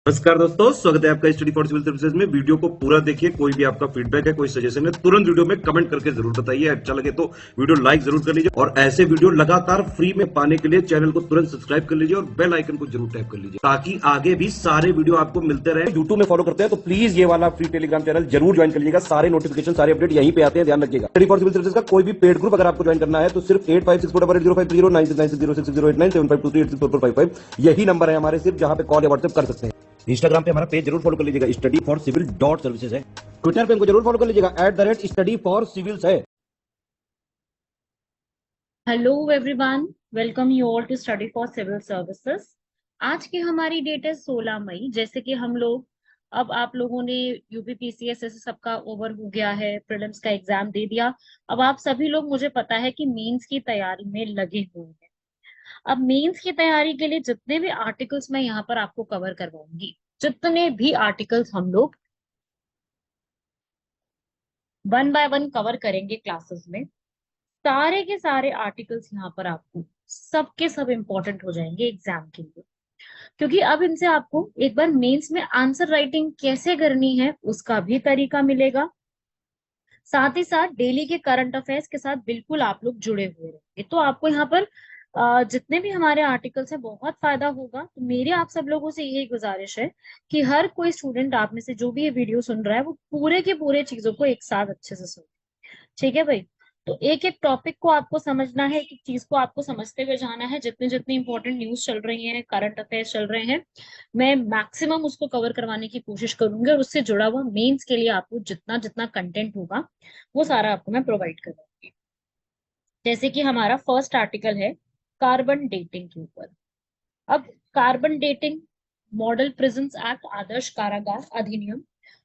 नमस्कार दोस्तों, स्वागत है आपका स्टडी फॉर सिविल सर्विसेज में। वीडियो को पूरा देखिए। कोई भी आपका फीडबैक है, कोई सजेशन है, तुरंत वीडियो में कमेंट करके जरूर बताइए। अच्छा लगे तो वीडियो लाइक जरूर कर लीजिए और ऐसे वीडियो लगातार फ्री में पाने के लिए चैनल को तुरंत सब्सक्राइब कर लीजिए और बेल आइकन को जरूर टैप कर लीजिए ताकि आगे भी सारे वीडियो आपको मिलते रहे। यूट्यूब में फॉलो करते हैं तो प्लीज ये वाला फ्री टेलीग्राम चैनल जरूर ज्वाइन कर लीजिएगा। सारे नोटिफिकेशन, सारे अपडेट यहीं पे आते हैं, ध्यान रखिएगा। स्टडी फॉर सिविल सर्विसेज का कोई भी पेड ग्रुप अगर आपको ज्वाइन करना है तो सिर्फ 856480530969608608960455 यही नंबर है हमारे, सिर्फ जहां पे कॉल या व्हाट्सएप कर सकते हैं। इंस्टाग्राम पे हमारा पेज जरूर फॉलो कर लीजिएगा, स्टडी फॉर सिविल .सर्विसेज है। ट्विटर पे हमको जरूर फॉलो कर लीजिएगा, @स्टडी फॉर सिविल्स है। Hello everyone, welcome you all to study for civil services. आज की हमारी डेट है 16 मई। जैसे कि हम लोग अब आप लोगों ने यूपीपीसीएस सबका ओवर हो गया है, प्रीलिम्स का एग्जाम दे दिया। अब आप सभी लोग, मुझे पता है कि मेंस की तैयारी में लगे हुए हैं। अब मेंस की तैयारी के लिए जितने भी आर्टिकल्स मैं यहाँ पर आपको कवर करवाऊंगी, जितने भी आर्टिकल्स हम लोग वन बाय वन कवर करेंगे क्लासेस में, सारे के सारे आर्टिकल्स यहाँ पर आपको सबके सब इंपॉर्टेंट हो जाएंगे एग्जाम के लिए। क्योंकि अब इनसे आपको एक बार मेंस में आंसर राइटिंग कैसे करनी है उसका भी तरीका मिलेगा। साथ ही साथ डेली के करंट अफेयर्स के साथ बिल्कुल आप लोग जुड़े हुए रहेंगे, तो आपको यहाँ पर जितने भी हमारे आर्टिकल्स हैं बहुत फायदा होगा। तो मेरी आप सब लोगों से यही गुजारिश है कि हर कोई स्टूडेंट, आप में से जो भी ये वीडियो सुन रहा है, वो पूरे के पूरे चीजों को एक साथ अच्छे से सुने। ठीक है भाई? तो एक एक टॉपिक को आपको समझना है, एक एक चीज को आपको समझते हुए जाना है। जितने जितने इंपॉर्टेंट न्यूज चल रही हैं, करंट अफेयर्स चल रहे हैं, मैं मैक्सिमम उसको कवर करवाने की कोशिश करूंगी और उससे जुड़ा हुआ मेंस के लिए आपको जितना जितना कंटेंट होगा वो सारा आपको मैं प्रोवाइड करवाऊंगी। जैसे कि हमारा फर्स्ट आर्टिकल है कार्बन डेटिंग के ऊपर। अब carbon dating, model prisons act, आदर्श कारागार अधिनियम,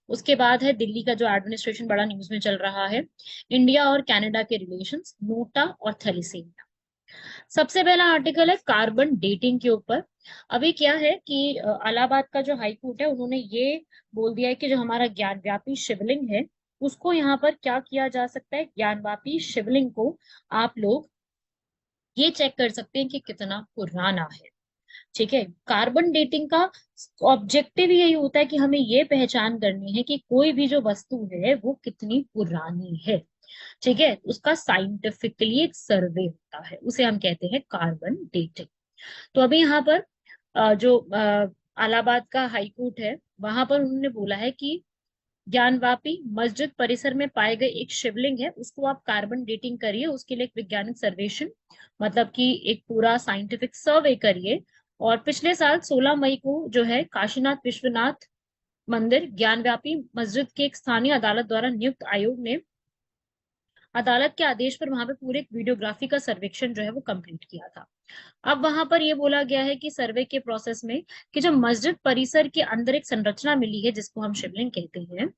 उसके बाद है दिल्ली का जो एडमिनिस्ट्रेशन बड़ा न्यूज में चल रहा है, इंडिया और कनाडा के रिलेशंस, नोटा और थैलीसीमिया। सबसे पहला आर्टिकल है कार्बन डेटिंग के ऊपर। अभी क्या है कि इलाहाबाद का जो हाई कोर्ट है, उन्होंने ये बोल दिया है कि जो हमारा ज्ञानव्यापी शिवलिंग है उसको यहाँ पर क्या किया जा सकता है, ज्ञानव्यापी शिवलिंग को आप लोग ये चेक कर सकते हैं कि कितना पुराना है। ठीक है? कार्बन डेटिंग का ऑब्जेक्टिव यही होता है कि हमें ये पहचान करनी है कि कोई भी जो वस्तु है वो कितनी पुरानी है। ठीक है? उसका साइंटिफिकली एक सर्वे होता है, उसे हम कहते हैं कार्बन डेटिंग। तो अभी यहाँ पर जो इलाहाबाद का हाई कोर्ट है, वहां पर उन्होंने बोला है कि ज्ञानवापी मस्जिद परिसर में पाए गए एक शिवलिंग है, उसको आप कार्बन डेटिंग करिए। उसके लिए एक वैज्ञानिक सर्वेक्षण, मतलब कि एक पूरा साइंटिफिक सर्वे करिए। और पिछले साल 16 मई को जो है काशीनाथ विश्वनाथ मंदिर ज्ञानव्यापी मस्जिद के एक स्थानीय अदालत द्वारा नियुक्त आयोग ने अदालत के आदेश पर वहां पे पूरे वीडियोग्राफी का सर्वेक्षण जो है वो कंप्लीट किया था। अब वहां पर ये बोला गया है कि सर्वे के प्रोसेस में कि जो मस्जिद परिसर के अंदर एक संरचना मिली है जिसको हम शिवलिंग कहते हैं,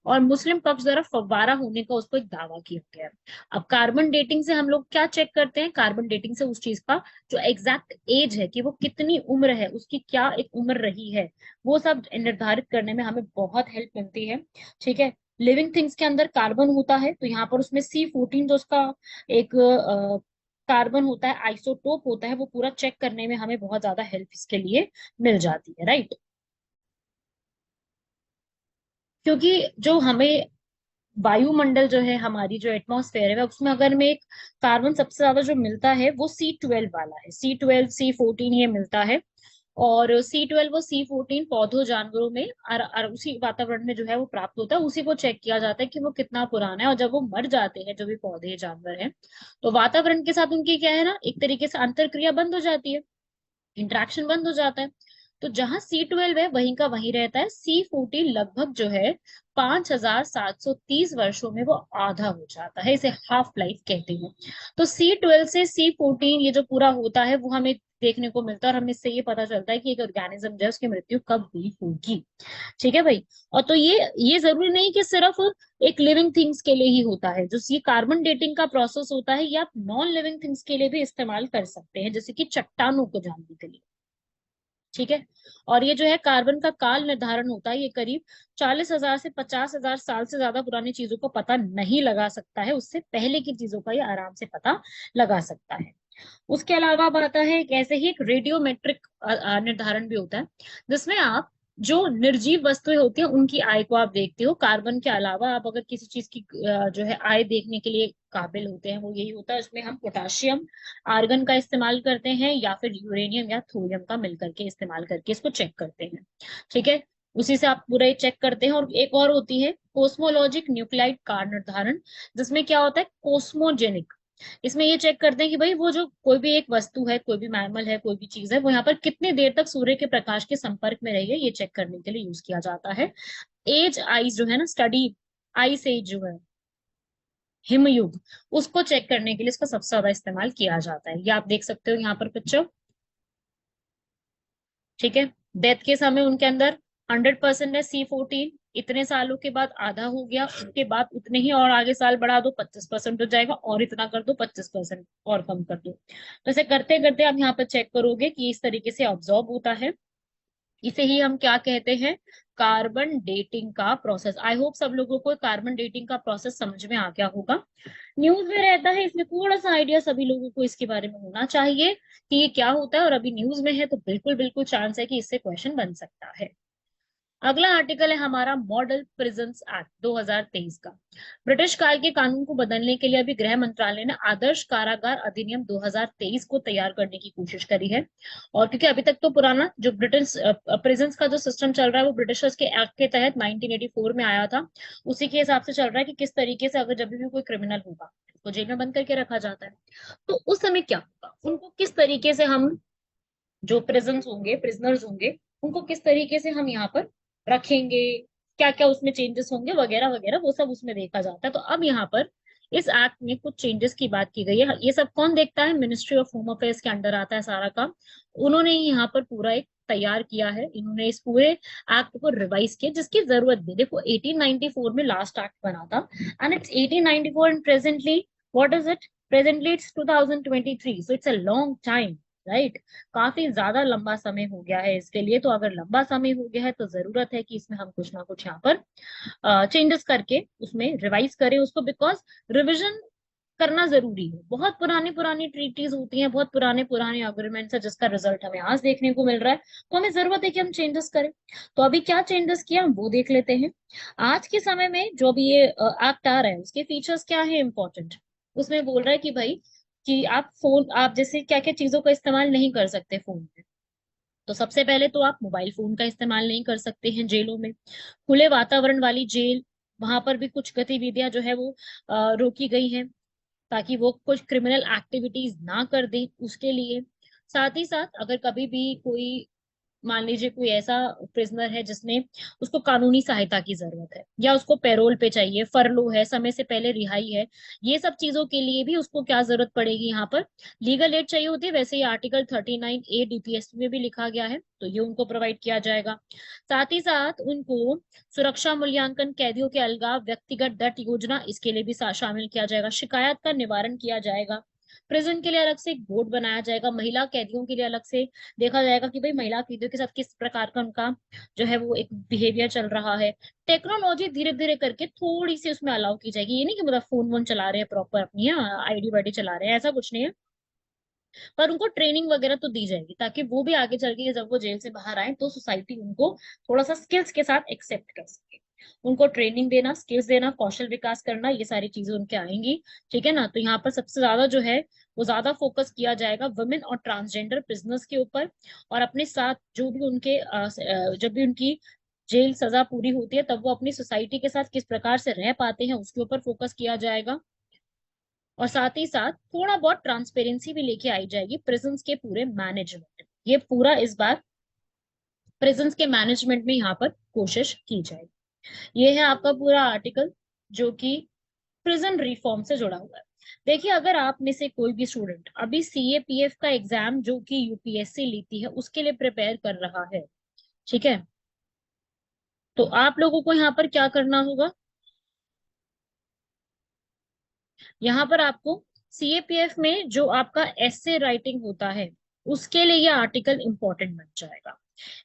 और मुस्लिम पक्ष द्वारा फव्वारा होने का उसको एक दावा किया गया है। अब कार्बन डेटिंग से हम लोग क्या चेक करते हैं? कार्बन डेटिंग से उस चीज का जो एग्जैक्ट एज है, कि वो कितनी उम्र है, उसकी क्या एक उम्र रही है, वो सब निर्धारित करने में हमें बहुत हेल्प मिलती है। ठीक है? लिविंग थिंग्स के अंदर कार्बन होता है, तो यहाँ पर उसमें C14 जो उसका एक कार्बन होता है, आइसोटोप होता है, वो पूरा चेक करने में हमें बहुत ज्यादा हेल्प इसके लिए मिल जाती है, राइट? क्योंकि जो हमें वायुमंडल जो है, हमारी जो एटमॉस्फेयर है, उसमें अगर में एक कार्बन सबसे ज्यादा जो मिलता है वो C12 वाला है। C12, C14 ये मिलता है। और C12 और C14 पौधों जानवरों में उसी वातावरण में जो है वो प्राप्त होता है। उसी को चेक किया जाता है कि वो कितना पुराना है। और जब वो मर जाते हैं, जो भी पौधे जानवर हैं, तो वातावरण के साथ उनकी क्या है ना, एक तरीके से अंतरक्रिया बंद हो जाती है, इंटरेक्शन बंद हो जाता है। तो जहां C12 है वहीं का वहीं रहता है। C14 लगभग जो है 5730 वर्षों में वो आधा हो जाता है, इसे हाफ लाइफ कहते हैं। तो C12 से C14 ये जो पूरा होता है वो हमें देखने को मिलता है, और हमें इससे ये पता चलता है कि एक ऑर्गेनिज्म जो है उसकी मृत्यु कब हुई होगी। ठीक है भाई? और तो ये जरूरी नहीं कि सिर्फ एक लिविंग थिंग्स के लिए ही होता है। जो ये कार्बन डेटिंग का प्रोसेस होता है, ये आप नॉन लिविंग थिंग्स के लिए भी इस्तेमाल कर सकते हैं, जैसे कि चट्टानों को जानने के लिए। ठीक है? और ये जो है कार्बन का काल निर्धारण होता है, ये करीब 40,000 से 50,000 साल से ज्यादा पुरानी चीजों को पता नहीं लगा सकता है, उससे पहले की चीजों का ये आराम से पता लगा सकता है। उसके अलावा अब आता है एक ऐसे ही एक रेडियोमेट्रिक निर्धारण भी होता है, जिसमें आप जो निर्जीव वस्तुएं होती हैं उनकी आय को आप देखते हो। कार्बन के अलावा आप अगर किसी चीज की जो है आय देखने के लिए काबिल होते हैं वो यही होता है, उसमें हम पोटाशियम, आर्गन का इस्तेमाल करते हैं या फिर यूरेनियम या थोरियम का मिलकर के इस्तेमाल करके इसको चेक करते हैं। ठीक है, उसी से आप पूरा ये चेक करते हैं। और एक और होती है कोस्मोलॉजिक न्यूक्लाइड कार निर्धारण, जिसमें क्या होता है कोस्मोजेनिक। इसमें ये चेक करते हैं कि भाई वो जो कोई भी एक वस्तु है, कोई भी मैमल है, कोई भी चीज है, वो यहाँ पर कितनी देर तक सूर्य के प्रकाश के संपर्क में रही है, ये चेक करने के लिए यूज किया जाता है। एज आइज जो है ना, स्टडी आइस एज जो है, हिमयुग, उसको चेक करने के लिए इसका सबसे ज्यादा इस्तेमाल किया जाता है। ये आप देख सकते हो यहाँ पर पिक्चर। ठीक है, डेथ के समय उनके अंदर 100% है C14, इतने सालों के बाद आधा हो गया, उसके बाद उतने ही और आगे साल बढ़ा दो 25% हो जाएगा, और इतना कर दो 25% और कम कर दो। तो ऐसे करते करते आप यहाँ पर चेक करोगे कि इस तरीके से ऑब्जॉर्ब होता है। इसे ही हम क्या कहते हैं, कार्बन डेटिंग का प्रोसेस। आई होप सब लोगों को कार्बन डेटिंग का प्रोसेस समझ में आ गया होगा। न्यूज में रहता है, इसलिए थोड़ा सा आइडिया सभी लोगों को इसके बारे में होना चाहिए कि ये क्या होता है। और अभी न्यूज में है तो बिल्कुल बिल्कुल चांस है कि इससे क्वेश्चन बन सकता है। अगला आर्टिकल है हमारा मॉडल प्रिजन्स एक्ट 2023 का। ब्रिटिश काल के कानून को बदलने के लिए अभी गृह मंत्रालय ने आदर्श कारागार अधिनियम 2023 को तैयार करने की कोशिश करी है। और क्योंकि अभी तक तो पुराना जो ब्रिटिश प्रिजन्स का जो सिस्टम चल रहा है वो ब्रिटिशर्स के एक्ट के तहत 1984 में आया था, उसी के हिसाब से चल रहा है कि किस तरीके से अगर जब भी कोई क्रिमिनल होगा उसको जेल में बंद करके रखा जाता है, तो उस समय क्या होगा, उनको किस तरीके से हम, जो प्रिजन्स होंगे, प्रिजनर्स होंगे, उनको किस तरीके से हम यहाँ पर रखेंगे, क्या क्या उसमें चेंजेस होंगे वगैरह वगैरह, वो सब उसमें देखा जाता है। तो अब यहाँ पर इस एक्ट में कुछ चेंजेस की बात की गई है। ये सब कौन देखता है, मिनिस्ट्री ऑफ होम अफेयर्स के अंडर आता है सारा काम। उन्होंने ही यहाँ पर पूरा एक तैयार किया है, इन्होंने इस पूरे एक्ट को रिवाइज किया, जिसकी जरूरत भी, देखो 1894 में लास्ट एक्ट बना था, and it's 1894 and presently what is it, presently it's 2023, so it's a long time, right. काफी ज्यादा लंबा समय हो गया है इसके लिए। तो अगर लंबा समय हो गया है तो जरूरत है कि इसमें हम कुछ ना कुछ यहाँ पर चेंजेस करके उसमें रिवाइज करें उसको, बिकॉज रिविजन करना जरूरी है। बहुत पुरानी पुरानी ट्रीटीज होती हैं, बहुत पुराने पुराने अग्रीमेंट्स है, जिसका रिजल्ट हमें आज देखने को मिल रहा है। तो हमें जरूरत है कि हम चेंजेस करें। तो अभी क्या चेंजेस किया हम वो देख लेते हैं। आज के समय में जो भी ये एक्ट आ रहा है उसके फीचर्स क्या है इंपॉर्टेंट, उसमें बोल रहा है कि भाई कि आप फोन, आप जैसे क्या क्या चीजों का इस्तेमाल नहीं कर सकते फोन में। तो सबसे पहले तो आप मोबाइल फोन का इस्तेमाल नहीं कर सकते हैं जेलों में। खुले वातावरण वाली जेल, वहां पर भी कुछ गतिविधियां जो है वो रोकी गई हैं, ताकि वो कुछ क्रिमिनल एक्टिविटीज ना कर दे उसके लिए। साथ ही साथ अगर कभी भी कोई, मान लीजिए कोई ऐसा प्रिजनर है जिसने, उसको कानूनी सहायता की जरूरत है, या उसको पैरोल पे चाहिए, फरलो है, समय से पहले रिहाई है, ये सब चीजों के लिए भी उसको क्या जरूरत पड़ेगी, यहाँ पर लीगल एड चाहिए होती है। वैसे ही आर्टिकल 39A DPS में भी लिखा गया है, तो ये उनको प्रोवाइड किया जाएगा। साथ ही साथ उनको सुरक्षा मूल्यांकन, कैदियों के अलगाव, व्यक्तिगत दंड योजना, इसके लिए भी शामिल किया जाएगा। शिकायत का निवारण किया जाएगा। प्रिजन के लिए अलग से एक बोर्ड बनाया जाएगा। महिला कैदियों के लिए अलग से देखा जाएगा कि भाई महिला कैदियों के साथ किस प्रकार का उनका जो है वो एक बिहेवियर चल रहा है। टेक्नोलॉजी धीरे धीरे करके थोड़ी सी उसमें अलाउ की जाएगी। ये नहीं कि मतलब फोन वोन चला रहे हैं प्रॉपर अपनी आईडी वाईडी चला रहे हैं, ऐसा कुछ नहीं है। पर उनको ट्रेनिंग वगैरह तो दी जाएगी, ताकि वो भी आगे चल के जब वो जेल से बाहर आए तो सोसाइटी उनको थोड़ा सा स्किल्स के साथ एक्सेप्ट कर सके। उनको ट्रेनिंग देना, स्किल्स देना, कौशल विकास करना, ये सारी चीजें उनके आएंगी। ठीक है ना। तो यहाँ पर सबसे ज्यादा जो है वो ज्यादा फोकस किया जाएगा वुमेन और ट्रांसजेंडर प्रिजनर्स के ऊपर। और अपने साथ जो भी उनके जब भी उनकी जेल सजा पूरी होती है तब वो अपनी सोसाइटी के साथ किस प्रकार से रह पाते हैं उसके ऊपर फोकस किया जाएगा। और साथ ही साथ थोड़ा बहुत ट्रांसपेरेंसी भी लेके आई जाएगी प्रिजन्स के पूरे मैनेजमेंट। ये पूरा इस बार प्रिजन्स के मैनेजमेंट में यहाँ पर कोशिश की जाएगी। ये है आपका पूरा आर्टिकल जो कि प्रिजन रिफॉर्म से जुड़ा हुआ है। देखिए, अगर आप में से कोई भी स्टूडेंट अभी CAPF का एग्जाम जो कि UPSC लेती है उसके लिए प्रिपेयर कर रहा है, ठीक है, तो आप लोगों को यहाँ पर क्या करना होगा, यहाँ पर आपको CAPF में जो आपका एसे राइटिंग होता है उसके लिए ये आर्टिकल इंपॉर्टेंट बन जाएगा।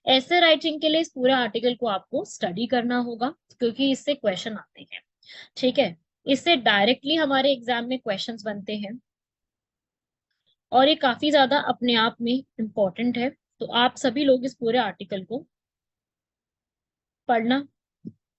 एसे राइटिंग के लिए इस पूरे आर्टिकल को आपको स्टडी करना होगा, क्योंकि इससे क्वेश्चन आते हैं। ठीक है, इससे डायरेक्टली हमारे एग्जाम में क्वेश्चंस बनते हैं, और ये काफी ज्यादा अपने आप में इम्पोर्टेंट है। तो आप सभी लोग इस पूरे आर्टिकल को पढ़ना,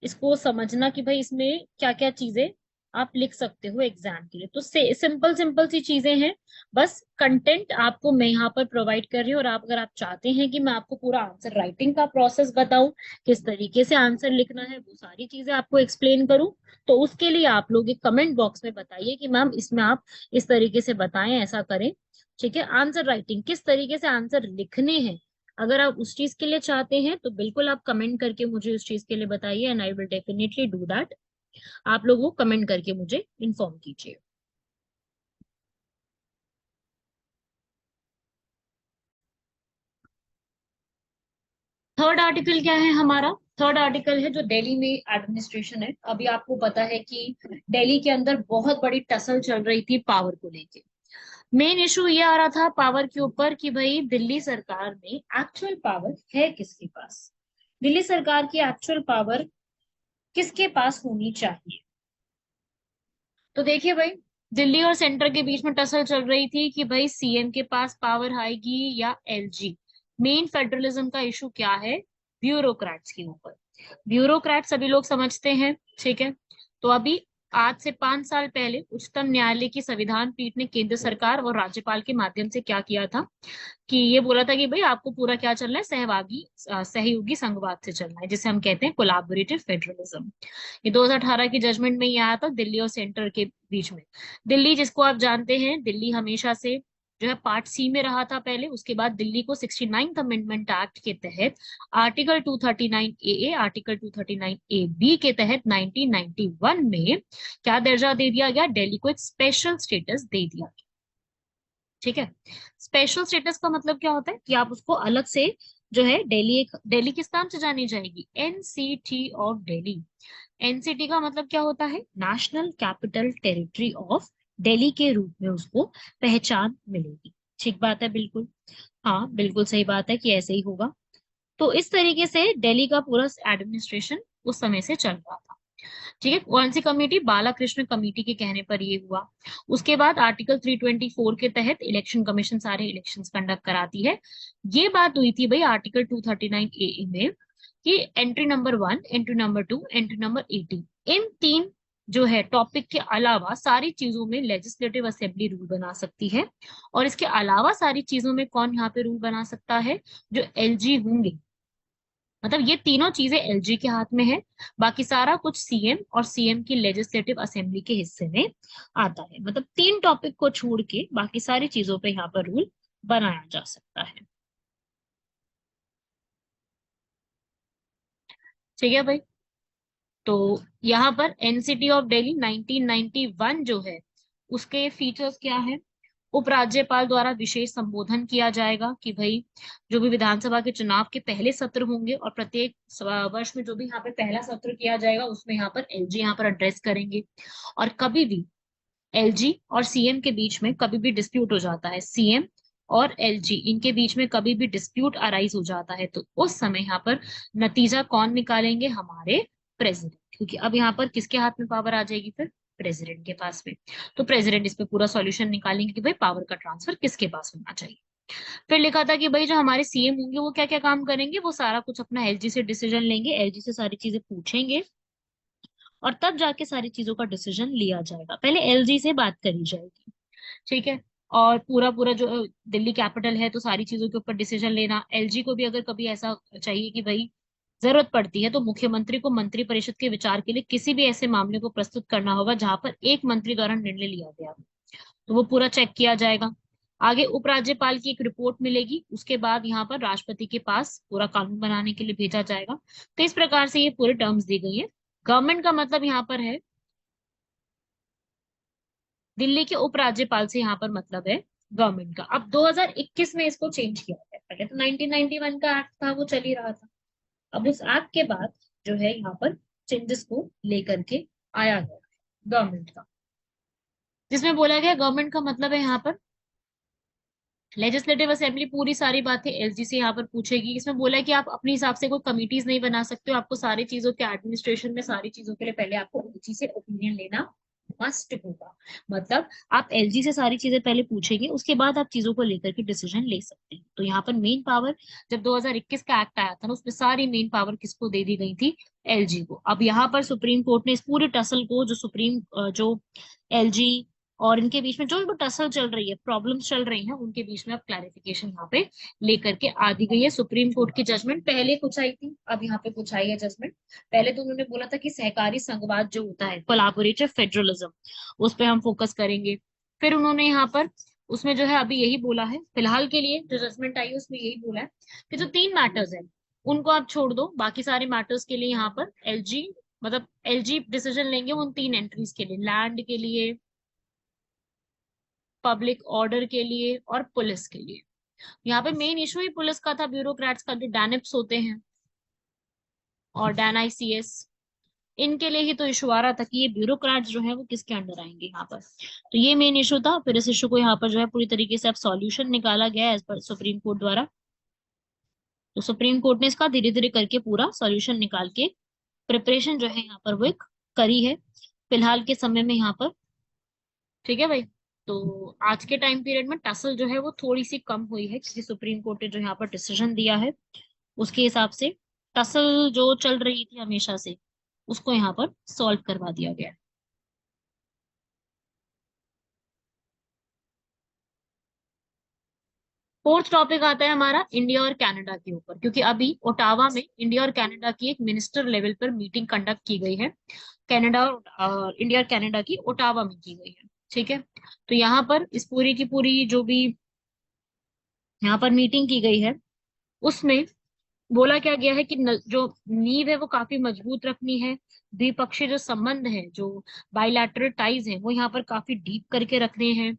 इसको समझना कि भाई इसमें क्या क्या चीजें आप लिख सकते हो एग्जाम के लिए। तो सिंपल सिंपल सी चीजें हैं, बस कंटेंट आपको मैं यहाँ पर प्रोवाइड कर रही हूँ। और आप अगर आप चाहते हैं कि मैं आपको पूरा आंसर राइटिंग का प्रोसेस बताऊं, किस तरीके से आंसर लिखना है, वो सारी चीजें आपको एक्सप्लेन करूं, तो उसके लिए आप लोग एक कमेंट बॉक्स में बताइए कि मैम इसमें आप इस तरीके से बताएं, ऐसा करें। ठीक है, आंसर राइटिंग किस तरीके से आंसर लिखने हैं, अगर आप उस चीज के लिए चाहते हैं तो बिल्कुल आप कमेंट करके मुझे उस चीज के लिए बताइए, and I will definitely do that. आप लोग वो कमेंट करके मुझे इन्फॉर्म कीजिए। थर्ड आर्टिकल क्या है हमारा? थर्ड आर्टिकल है जो दिल्ली में एडमिनिस्ट्रेशन है। अभी आपको पता है कि दिल्ली के अंदर बहुत बड़ी टसल चल रही थी पावर को लेके। मेन इशू ये आ रहा था पावर के ऊपर कि भाई दिल्ली सरकार में एक्चुअल पावर है किसके पास, दिल्ली सरकार की एक्चुअल पावर किसके पास होनी चाहिए। तो देखिए भाई, दिल्ली और सेंटर के बीच में टसल चल रही थी कि भाई सीएम के पास पावर आएगी या एलजी। मेन फेडरलिज्म का इशू क्या है? ब्यूरोक्रेट्स के ऊपर। ब्यूरोक्रेट सभी लोग समझते हैं, ठीक है। तो अभी आज से 5 साल पहले उच्चतम न्यायालय की संविधान पीठ ने केंद्र सरकार और राज्यपाल के माध्यम से क्या किया था कि ये बोला था कि भाई आपको पूरा क्या चलना है, सहयोगी संघवाद से चलना है, जिसे हम कहते हैं कोलैबोरेटिव फेडरलिज्म। ये 2018 की जजमेंट में ये आया था दिल्ली और सेंटर के बीच में। दिल्ली, जिसको आप जानते हैं, दिल्ली हमेशा से जो है पार्ट सी में रहा था पहले, उसके बाद दिल्ली को 69th अमेंडमेंट एक्ट के तहत article 239 A, article 239 A B के तहत 1991 में क्या दर्जा दे दिया गया? दिल्ली को एक स्पेशल स्टेटस दे दिया गया। ठीक है, स्पेशल स्टेटस का मतलब क्या होता है कि आप उसको अलग से जो है दिल्ली किस नाम से जानी जाएगी? NCT of Delhi. एनसीटी का मतलब क्या होता है? National capital territory of Delhi के रूप में उसको पहचान मिलेगी। ठीक बात है, बिल्कुल। हाँ, बिल्कुल सही बात है कि ऐसे ही होगा। तो इस तरीके से दिल्ली का पूरा एडमिनिस्ट्रेशन उस समय से चल रहा था। ठीक है, कौन सी कमेटी? बालाकृष्ण कमेटी के कहने पर ये हुआ। उसके बाद आर्टिकल 324 के तहत इलेक्शन कमीशन सारे इलेक्शंस कंडक्ट कराती है। ये बात हुई थी भाई आर्टिकल 239 ए में कि entry number 1, entry number 2, entry number 18, इन तीन जो है टॉपिक के अलावा सारी चीजों में लेजिस्लेटिव असेंबली रूल बना सकती है। और इसके अलावा सारी चीजों में कौन यहाँ पे रूल बना सकता है? जो एलजी होंगे। मतलब ये तीनों चीजें एलजी के हाथ में है, बाकी सारा कुछ सीएम और सीएम की लेजिस्लेटिव असेंबली के हिस्से में आता है। मतलब तीन टॉपिक को छोड़ के बाकी सारी चीजों पे यहाँ पर रूल बनाया जा सकता है। ठीक है भाई, तो यहाँ पर एनसीटी ऑफ दिल्ली 1991 जो है उसके फीचर्स क्या है? उपराज्यपाल द्वारा विशेष संबोधन किया जाएगा कि भाई जो भी विधानसभा के चुनाव के पहले सत्र होंगे और प्रत्येक वर्ष में जो भी यहाँ पे पहला सत्र किया जाएगा उसमें यहाँ पर एलजी यहाँ पर एड्रेस करेंगे। और कभी भी एलजी और सीएम के बीच में कभी भी डिस्प्यूट हो जाता है, सीएम और एलजी इनके बीच में कभी भी डिस्प्यूट अराइज हो जाता है, तो उस समय यहाँ पर नतीजा कौन निकालेंगे? हमारे प्रेसिडेंट। क्योंकि अब यहाँ पर किसके हाथ में पावर आ जाएगी? फिर प्रेसिडेंट के पास में। तो प्रेसिडेंट इस पे पूरा सॉल्यूशन निकालेंगे कि भाई पावर का ट्रांसफर किसके पास होना चाहिए। फिर लिखा था कि भाई जो हमारे सीएम होंगे वो क्या क्या काम करेंगे? वो सारा कुछ अपना एलजी से डिसीजन लेंगे, एलजी से सारी चीजें पूछेंगे और तब जाके सारी चीजों का डिसीजन लिया जाएगा। पहले एलजी से बात करी जाएगी। ठीक है, और पूरा पूरा जो दिल्ली कैपिटल है तो सारी चीजों के ऊपर डिसीजन लेना। एलजी को भी अगर कभी ऐसा चाहिए कि भाई जरूरत पड़ती है तो मुख्यमंत्री को मंत्री परिषद के विचार के लिए किसी भी ऐसे मामले को प्रस्तुत करना होगा जहां पर एक मंत्री द्वारा निर्णय लिया गया हो, तो वो पूरा चेक किया जाएगा। आगे उपराज्यपाल की एक रिपोर्ट मिलेगी, उसके बाद यहाँ पर राष्ट्रपति के पास पूरा कानून बनाने के लिए भेजा जाएगा। तो इस प्रकार से ये पूरे टर्म्स दी गई है। गवर्नमेंट का मतलब यहाँ पर है दिल्ली के उपराज्यपाल से, यहाँ पर मतलब है गवर्नमेंट का। अब 2021 में इसको चेंज किया है, पहले तो 1991 का एक्ट था वो चल ही रहा था। अब उस एक्ट के बाद जो है यहाँ पर चेंजेस को लेकर के आया गया गवर्नमेंट का, जिसमें बोला गया गवर्नमेंट का मतलब है यहाँ पर लेजिस्लेटिव असेंबली पूरी सारी बातें एलजी से यहाँ पर पूछेगी। इसमें बोला है कि आप अपने हिसाब से कोई कमिटीज नहीं बना सकते हो, आपको सारी चीजों के एडमिनिस्ट्रेशन में सारी चीजों के लिए पहले आपको एलजी से ओपिनियन लेना मस्ट होगा। मतलब आप एलजी से सारी चीजें पहले पूछेंगे, उसके बाद आप चीजों को लेकर के डिसीजन ले सकते हैं। तो यहाँ पर मेन पावर, जब 2021 का एक्ट आया था ना, उसमें सारी मेन पावर किसको दे दी गई थी? एलजी को। अब यहाँ पर सुप्रीम कोर्ट ने इस पूरे टसल को, जो एलजी और इनके बीच में जो भी टसल चल रही है, प्रॉब्लम्स चल रही हैं, उनके बीच में अब क्लैरिफिकेशन यहाँ पे लेकर के आ दी गई है। सुप्रीम कोर्ट की जजमेंट पहले कुछ आई थी, अब यहाँ पे कुछ आई है जजमेंट। पहले तो उन्होंने बोला था कि सहकारी संघवाद जो होता है, कोलैबोरेटिव फेडरलिज्म, उस पर हम फोकस करेंगे। फिर उन्होंने यहाँ पर उसमें जो है अभी यही बोला है, फिलहाल के लिए जो जजमेंट आई है उसमें यही बोला है कि जो 3 मैटर्स है उनको आप छोड़ दो, बाकी सारे मैटर्स के लिए यहाँ पर एलजी, मतलब एलजी डिसीजन लेंगे उन 3 एंट्रीज के लिए, लैंड के लिए, पब्लिक ऑर्डर के लिए और पुलिस के लिए। यहाँ पे मेन इशू ही पुलिस का था, ब्यूरोक्रेट्स का, जो डैनिप्स होते हैं और डैन आईसीएस, इनके लिए ही तो इशू आ रहा था कि ये ब्यूरोक्रेट्स जो है वो किसके अंडर आएंगे यहाँ पर। तो ये मेन इशू था। फिर इस इशू को यहाँ पर जो है पूरी तरीके से अब सॉल्यूशन निकाला गया है एज पर सुप्रीम कोर्ट द्वारा। तो सुप्रीम कोर्ट ने इसका धीरे धीरे करके पूरा सॉल्यूशन निकाल के प्रिपरेशन जो है यहाँ पर वो एक करी है फिलहाल के समय में यहाँ पर। ठीक है भाई। तो आज के टाइम पीरियड में टसल जो है वो थोड़ी सी कम हुई है, क्योंकि सुप्रीम कोर्ट ने जो यहाँ पर डिसीजन दिया है उसके हिसाब से टसल जो चल रही थी हमेशा से, उसको यहाँ पर सॉल्व करवा दिया गया है। फोर्थ टॉपिक आता है हमारा इंडिया और कनाडा के ऊपर, क्योंकि अभी ओटावा में इंडिया और कनाडा की एक मिनिस्टर लेवल पर मीटिंग कंडक्ट की गई है। कनाडा और इंडिया और कनाडा की ओटावा में की गई है। ठीक है। तो यहाँ पर इस पूरी की पूरी जो भी यहाँ पर मीटिंग की गई है उसमें बोला क्या गया है कि जो नींव है वो काफी मजबूत रखनी है। द्विपक्षीय जो संबंध है, जो बाइलैटरल टाइज है, वो यहाँ पर काफी डीप करके रखने हैं।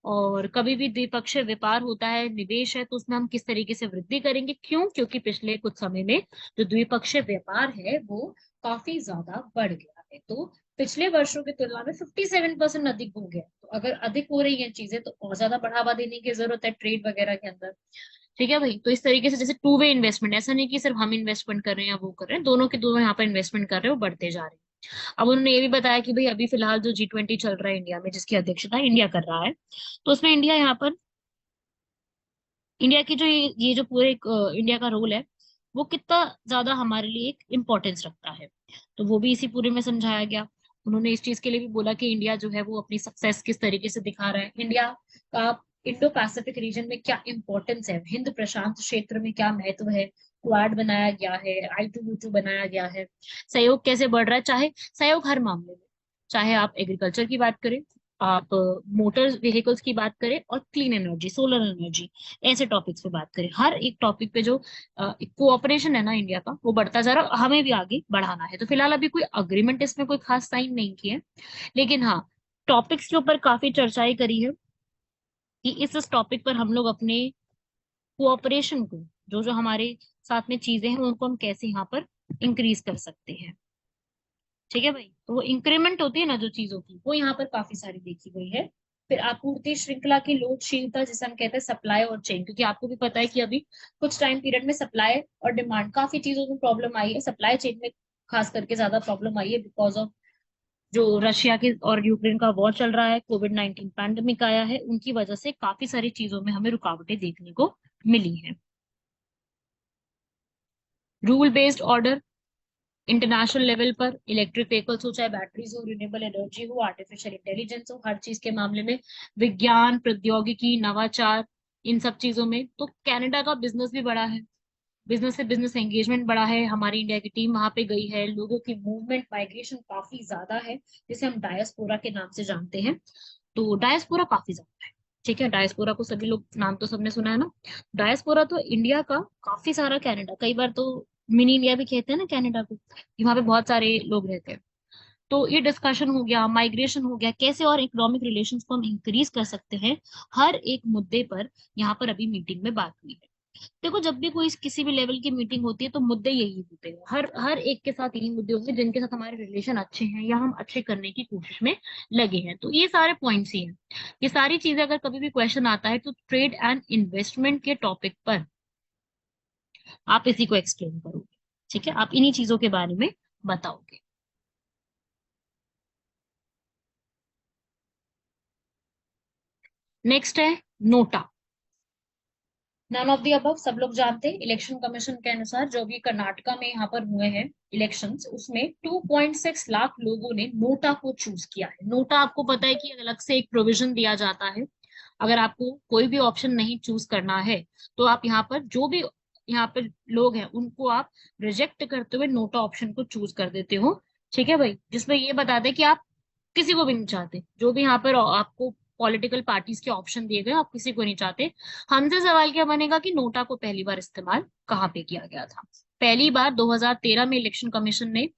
और कभी भी द्विपक्षीय व्यापार होता है, निवेश है, तो उसमें हम किस तरीके से वृद्धि करेंगे। क्यों? क्योंकि पिछले कुछ समय में जो द्विपक्षीय व्यापार है वो काफी ज्यादा बढ़ गया है। तो पिछले वर्षों की तुलना में 57% अधिक हो गया। तो अगर अधिक हो रही हैं चीजें तो और ज्यादा बढ़ावा देने की जरूरत है ट्रेड वगैरह के अंदर। ठीक है भाई। तो इस तरीके से जैसे टू वे इन्वेस्टमेंट, ऐसा नहीं कि सिर्फ हम इन्वेस्टमेंट कर रहे हैं या वो कर रहे हैं, दोनों के दोनों यहाँ पर इन्वेस्टमेंट कर रहे हैं, वो बढ़ते जा रहे हैं। अब उन्होंने ये भी बताया कि भाई अभी फिलहाल जो G20 चल रहा है इंडिया में, जिसकी अध्यक्षता इंडिया कर रहा है, तो उसमें इंडिया यहाँ पर, इंडिया की जो ये जो पूरे इंडिया का रोल है वो कितना ज्यादा हमारे लिए एक इम्पोर्टेंस रखता है, तो वो भी इसी पूरे में समझाया गया। उन्होंने इस चीज के लिए भी बोला कि इंडिया जो है वो अपनी सक्सेस किस तरीके से दिखा रहा है, इंडिया का इंडो पैसिफिक रीजन में क्या इंपॉर्टेंस है, हिंद प्रशांत क्षेत्र में क्या महत्व है, क्वाड बनाया गया है, I2U2 बनाया गया है, सहयोग कैसे बढ़ रहा है, चाहे सहयोग हर मामले में, चाहे आप एग्रीकल्चर की बात करें, आप मोटर व्हीकल्स की बात करें, और क्लीन एनर्जी, सोलर एनर्जी, ऐसे टॉपिक्स पे बात करें। हर एक टॉपिक पे जो कोऑपरेशन है ना इंडिया का, वो बढ़ता जा रहा है और हमें भी आगे बढ़ाना है। तो फिलहाल अभी कोई अग्रीमेंट इसमें कोई खास साइन नहीं की है, लेकिन हाँ, टॉपिक्स के ऊपर काफी चर्चाएं करी है कि इस टॉपिक पर हम लोग अपने कोऑपरेशन को, जो जो हमारे साथ में चीजें हैं, उनको हम कैसे यहाँ पर इंक्रीज कर सकते हैं। ठीक है भाई। तो वो इंक्रीमेंट होती है ना जो चीजों की, वो यहाँ पर काफी सारी देखी गई है। फिर आपूर्ति श्रृंखला की लोचशीलता, जिसे हम कहते हैं सप्लाई और चेन, क्योंकि आपको भी पता है कि अभी कुछ टाइम पीरियड में सप्लाई और डिमांड, काफी चीजों में प्रॉब्लम आई है। सप्लाई चेन में खास करके ज्यादा प्रॉब्लम आई है बिकॉज ऑफ जो रशिया के और यूक्रेन का वॉर चल रहा है, कोविड-19 पैंडेमिक आया है, उनकी वजह से काफी सारी चीजों में हमें रुकावटें देखने को मिली है। Rule based order, international level पर इलेक्ट्रिक व्हीकल्स हो, चाहे बैटरीज हो, रिन्यूएबल एनर्जी हो, आर्टिफिशियल इंटेलिजेंस हो, हर चीज के मामले में विज्ञान, प्रौद्योगिकी, नवाचार, इन सब चीजों में तो कनाडा का बिजनेस भी बढ़ा है, बिजनेस से बिजनेस एंगेजमेंट बढ़ा है, हमारी इंडिया की टीम वहां पे गई है, लोगों की मूवमेंट, माइग्रेशन काफी ज्यादा है, जिसे हम डायस्पोरा के नाम से जानते हैं। तो डायस्पोरा काफी ज्यादा है। ठीक है। डायस्पोरा को सभी लोग, नाम तो सबने सुना है ना। डायस्पोरा तो इंडिया का काफी सारा कनाडा, कई बार तो मिनी इंडिया भी कहते हैं ना कनाडा को, कि वहां पे बहुत सारे लोग रहते हैं। तो ये डिस्कशन हो गया, माइग्रेशन हो गया, कैसे और इकोनॉमिक रिलेशंस को हम इंक्रीज कर सकते हैं, हर एक मुद्दे पर यहाँ पर अभी मीटिंग में बात हुई है। देखो, जब भी कोई किसी भी लेवल की मीटिंग होती है तो मुद्दे यही होते हैं, हर हर एक के साथ यही मुद्दे होंगे जिनके साथ हमारे रिलेशन अच्छे हैं या हम अच्छे करने की कोशिश में लगे हैं। तो ये सारे पॉइंट्स ही हैं। ये सारी चीजें अगर कभी भी क्वेश्चन आता है तो ट्रेड एंड इन्वेस्टमेंट के टॉपिक पर आप इसी को एक्सप्लेन करोगे। ठीक है। आप इन्हीं चीजों के बारे में बताओगे। नेक्स्ट है NOTA. None of the above, सब लोग जानते हैं इलेक्शन कमीशन के अनुसार जो भी कर्नाटका में यहाँ पर हुए हैं इलेक्शंस, उसमें 2.6 लाख लोगों ने नोटा को चूज किया है। नोटा आपको पता है कि अलग से एक प्रोविजन दिया जाता है, अगर आपको कोई भी ऑप्शन नहीं चूज करना है तो आप यहाँ पर जो भी यहाँ पर लोग हैं उनको आप रिजेक्ट करते हुए नोटा ऑप्शन को चूज कर देते हो। ठीक है भाई, जिसमें ये बता दे कि आप किसी को भी नहीं चाहते, जो भी यहाँ पर आपको पॉलिटिकल पार्टीज के ऑप्शन दिए गए आप किसी को नहीं चाहते। हमसे सवाल क्या बनेगा कि नोटा को पहली बार इस्तेमाल कहाँ पे किया गया था। पहली बार 2013 में इलेक्शन कमीशन ने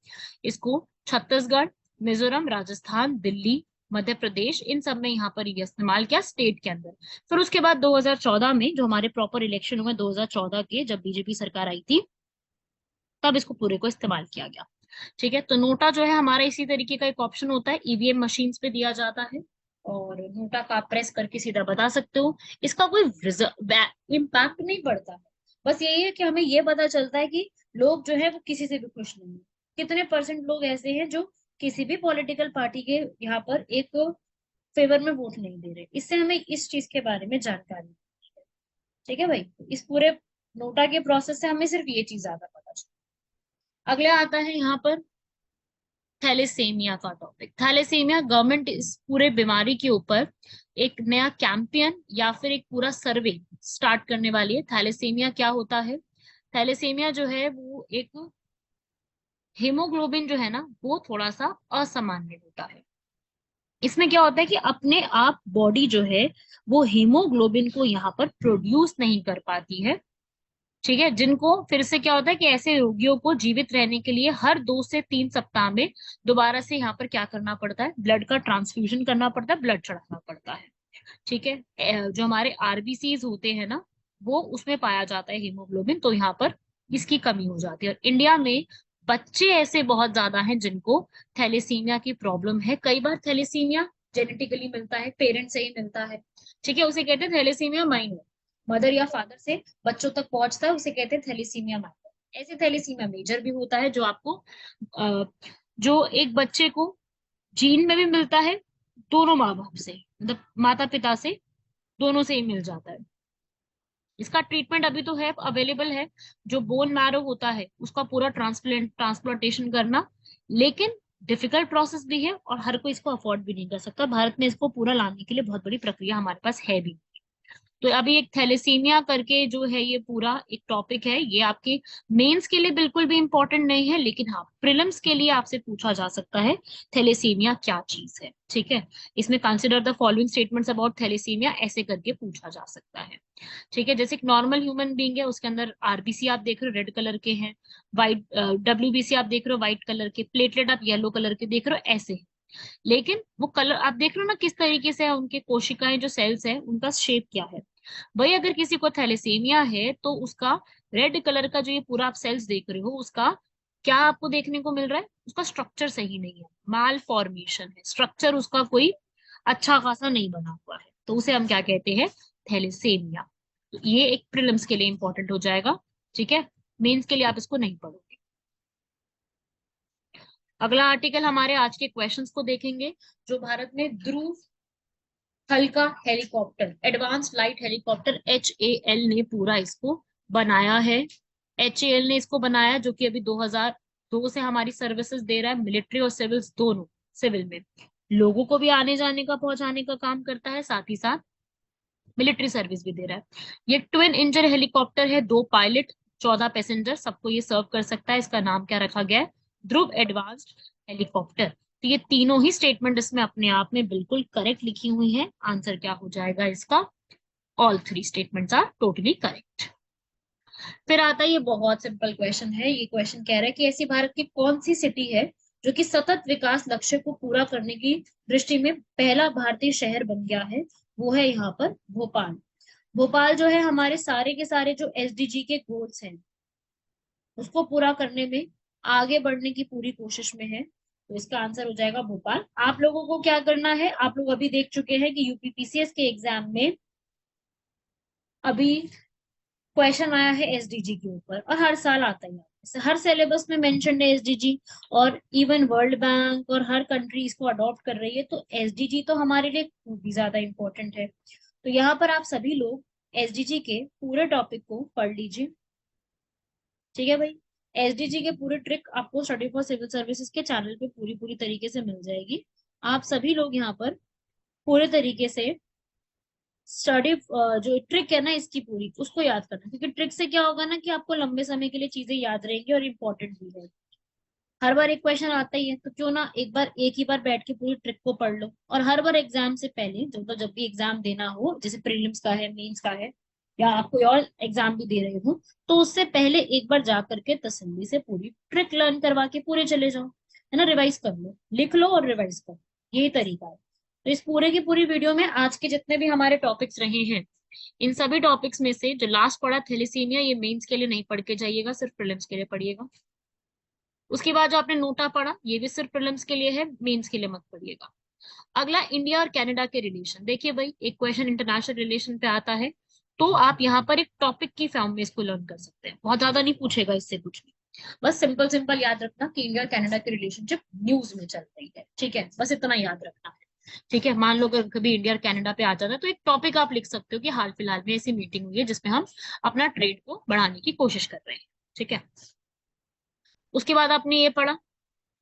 इसको छत्तीसगढ़, मिजोरम, राजस्थान, दिल्ली, मध्य प्रदेश, इन सब में यहाँ पर ये इस्तेमाल किया स्टेट के अंदर। फिर उसके बाद 2014 में जो हमारे प्रॉपर इलेक्शन हुए 2014 के, जब बीजेपी सरकार आई थी, तब इसको पूरे को इस्तेमाल किया गया। ठीक है, तो नोटा जो है हमारा इसी तरीके का एक ऑप्शन होता है, ईवीएम मशीन्स पे दिया जाता है और नोटा का आप प्रेस करके सीधा बता सकते हो। इसका कोई इम्पैक्ट नहीं पड़ता है, बस यही है कि हमें ये पता चलता है कि लोग जो है वो किसी से भी खुश नहीं है। कितने परसेंट लोग ऐसे हैं जो किसी भी पॉलिटिकल पार्टी के यहाँ पर एक फेवर में वोट नहीं दे रहे, इससे हमें इस चीज के बारे में जानकारी है। ठीक है भाई, इस पूरे नोटा के प्रोसेस से हमें सिर्फ ये चीज ज्यादा पता चलती है। अगला आता है यहाँ पर थैलेसीमिया का टॉपिक। थैलेसीमिया, गवर्नमेंट इस पूरे बीमारी के ऊपर एक नया कैंपेन या फिर एक पूरा सर्वे स्टार्ट करने वाली है। थैलेसीमिया क्या होता है? थैलेसीमिया जो है वो एक हीमोग्लोबिन जो है ना वो थोड़ा सा असामान्य होता है। इसमें क्या होता है कि अपने आप बॉडी जो है वो हीमोग्लोबिन को यहाँ पर प्रोड्यूस नहीं कर पाती है। ठीक है, जिनको फिर से क्या होता है कि ऐसे रोगियों को जीवित रहने के लिए हर 2 से 3 सप्ताह में दोबारा से यहाँ पर क्या करना पड़ता है, ब्लड का ट्रांसफ्यूजन करना पड़ता है, ब्लड चढ़ाना पड़ता है। ठीक है, जो हमारे आरबीसीज होते हैं ना वो उसमें पाया जाता है हीमोग्लोबिन, तो यहाँ पर इसकी कमी हो जाती है। और इंडिया में बच्चे ऐसे बहुत ज्यादा हैं जिनको थैलेसीमिया की प्रॉब्लम है। कई बार थैलेसीमिया जेनेटिकली मिलता है, पेरेंट्स से ही मिलता है। ठीक है, उसे कहते हैं थैलेसीमिया माइनर, मदर या फादर से बच्चों तक पहुंचता है, उसे कहते हैं थैलेसीमिया माइनर। ऐसे थैलेसीमिया मेजर भी होता है जो आपको अ, जो एक बच्चे को जीन में भी मिलता है, दोनों माँ बाप से, मतलब माता पिता से, दोनों से ही मिल जाता है। इसका ट्रीटमेंट अभी तो है, अवेलेबल है, जो बोन मैरो होता है उसका पूरा ट्रांसप्लांटेशन करना, लेकिन डिफिकल्ट प्रोसेस भी है और हर कोई इसको अफोर्ड भी नहीं कर सकता। भारत में इसको पूरा लाने के लिए बहुत बड़ी प्रक्रिया हमारे पास है भी। तो अभी एक थैलेसीमिया करके जो है ये पूरा एक टॉपिक है, ये आपके मेंस के लिए बिल्कुल भी इंपॉर्टेंट नहीं है, लेकिन हाँ प्रीलिम्स के लिए आपसे पूछा जा सकता है थैलेसीमिया क्या चीज है। ठीक है, इसमें consider the following statements about thalassemia ऐसे करके पूछा जा सकता है। ठीक है, जैसे एक नॉर्मल ह्यूमन बीइंग है, उसके अंदर आरबीसी आप देख रहे हो रेड कलर के हैं, व्हाइट डब्ल्यूबीसी आप देख रहे हो व्हाइट कलर के, प्लेटलेट आप येलो कलर के देख रहे हो, ऐसे। लेकिन वो कलर आप देख रहे हो ना किस तरीके से है, उनके कोशिकाएं जो सेल्स है उनका शेप क्या है। वही अगर किसी को थैलेसीमिया है तो उसका रेड कलर का जो ये पूरा आप सेल्स देख रहे हो उसका क्या आपको देखने को मिल रहा है, उसका स्ट्रक्चर सही नहीं है, माल फॉर्मेशन है, स्ट्रक्चर उसका कोई अच्छा खासा नहीं बना हुआ है, तो उसे हम क्या कहते हैं, थैलेसीमिया। तो ये एक प्रीलिम्स के लिए इंपॉर्टेंट हो जाएगा। ठीक है, मेंस के लिए आप इसको नहीं पढ़ोगे। अगला आर्टिकल हमारे आज के क्वेश्चंस को देखेंगे। जो भारत में ध्रुव हल्का helicopter, advance light helicopter HAL ने पूरा इसको बनाया है। HAL ने इसको बनाया जो कि अभी 2002 से हमारी सर्विसेज दे रहा है, मिलिट्री और सिविल दोनों। सिविल में लोगों को भी आने जाने का पहुंचाने का काम करता है, साथ ही साथ मिलिट्री सर्विस भी दे रहा है। ये ट्विन इंजन हेलीकॉप्टर है, 2 पायलट 14 पैसेंजर सबको ये सर्व कर सकता है। इसका नाम क्या रखा गया है, ध्रुव एडवांस्ड हेलीकॉप्टर। तो ये तीनों ही स्टेटमेंट इसमें अपने आप में बिल्कुल करेक्ट लिखी हुई है। आंसर क्या हो जाएगा इसका, all 3 statements are totally correct. फिर आता है ये बहुत सिंपल क्वेश्चन है। ये क्वेश्चन कह रहा है कि ऐसी भारत की कौन सी सिटी है जो कि सतत विकास लक्ष्य को पूरा करने की दृष्टि में पहला भारतीय शहर बन गया है। वो है यहाँ पर भोपाल। भोपाल जो है हमारे सारे के सारे जो SDG के गोल्स हैं उसको पूरा करने में आगे बढ़ने की पूरी कोशिश में है, तो इसका आंसर हो जाएगा भोपाल। आप लोगों को क्या करना है, आप लोग अभी देख चुके हैं कि यूपीपीसीएस के एग्जाम में अभी क्वेश्चन आया है SDG के ऊपर, और हर साल आता ही है, हर सिलेबस में मेंशन है SDG, और इवन वर्ल्ड बैंक और हर कंट्री इसको अडॉप्ट कर रही है, तो SDG तो हमारे लिए बहुत ही ज्यादा इंपॉर्टेंट है। तो यहाँ पर आप सभी लोग एसडीजी के पूरे टॉपिक को पढ़ लीजिए। ठीक है भाई, एसडीजी के पूरे ट्रिक आपको स्टडी फॉर सिविल सर्विसेज के चैनल पे पूरी पूरी तरीके से मिल जाएगी। आप सभी लोग यहाँ पर पूरे तरीके से स्टडी जो ट्रिक है ना इसकी पूरी उसको याद करना, क्योंकि ट्रिक से क्या होगा ना कि आपको लंबे समय के लिए चीजें याद रहेंगी और इम्पोर्टेंट भी है। हर बार एक क्वेश्चन आता ही है, तो क्यों ना एक बार एक ही बार बैठ के पूरी ट्रिक को पढ़ लो। और हर बार एग्जाम से पहले जब भी एग्जाम देना हो, जैसे प्रीलिम्स का है, मेंस का है, या आप कोई और एग्जाम भी दे रहे हो, तो उससे पहले एक बार जा करके तसल्ली से पूरी ट्रिक लर्न करवा के पूरे चले जाओ, है ना। रिवाइज कर लो, लिख लो और रिवाइज करो, यही तरीका है। तो इस पूरे की पूरी वीडियो में आज के जितने भी हमारे टॉपिक्स रहे हैं, इन सभी टॉपिक्स में से जो लास्ट पढ़ा थैलेसीमिया, ये मेंस के लिए नहीं पढ़ के जाइएगा, सिर्फ प्रीलिम्स के लिए पढ़िएगा। उसके बाद जो आपने नोटा पढ़ा, ये भी सिर्फ प्रीलिम्स के लिए है, मेंस के लिए मत पढ़िएगा। अगला इंडिया और कनाडा के रिलेशन। देखिए भाई, एक क्वेश्चन इंटरनेशनल रिलेशन पे आता है, तो आप यहाँ पर एक टॉपिक की फॉर्म में इसको लर्न कर सकते हैं। बहुत ज्यादा नहीं पूछेगा इससे कुछ भी, बस सिंपल सिंपल याद रखना कि इंडिया और कनाडा की रिलेशनशिप न्यूज में चल रही है। ठीक है, बस इतना याद रखना है। ठीक है, मान लो अगर कभी इंडिया और कनाडा पे आ जाता है, तो एक टॉपिक आप लिख सकते हो कि हाल फिलहाल में ऐसी मीटिंग हुई है जिसमें हम अपना ट्रेड को बढ़ाने की कोशिश कर रहे हैं। ठीक है, उसके बाद आपने ये पढ़ा,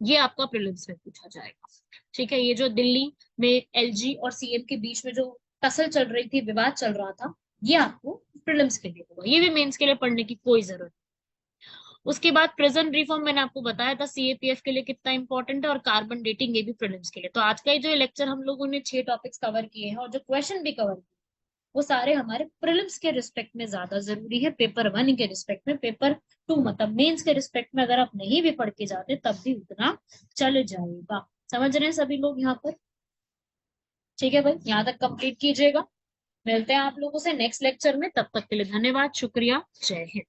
ये आपका प्रीलिम्स में पूछा जाएगा। ठीक है, ये जो दिल्ली में एलजी और सीएम के बीच में जो टसल चल रही थी, विवाद चल रहा था, ये आपको प्रीलिम्स के लिए होगा, ये भी मेंस के लिए पढ़ने की कोई जरूरत नहीं। उसके बाद प्रेजेंट रिफॉर्म, मैंने आपको बताया था सीएपीएफ के लिए कितना इंपॉर्टेंट है, और कार्बन डेटिंग ये भी प्रीलिम्स के लिए। तो आज का ये जो लेक्चर हम लोगों ने 6 टॉपिक्स कवर किए हैं और जो क्वेश्चन भी कवर किए, वो सारे हमारे प्रीलिम्स के रिस्पेक्ट में ज्यादा जरूरी है। पेपर 1 के रिस्पेक्ट में, पेपर 2 मतलब मेंस के रिस्पेक्ट में अगर आप नहीं भी पढ़ के जाते तब भी उतना चल जाएगा। समझ रहे हैं सभी लोग यहाँ पर? ठीक है भाई, यहाँ तक कंप्लीट कीजिएगा। मिलते हैं आप लोगों से नेक्स्ट लेक्चर में, तब तक के लिए धन्यवाद, शुक्रिया, जय हिंद।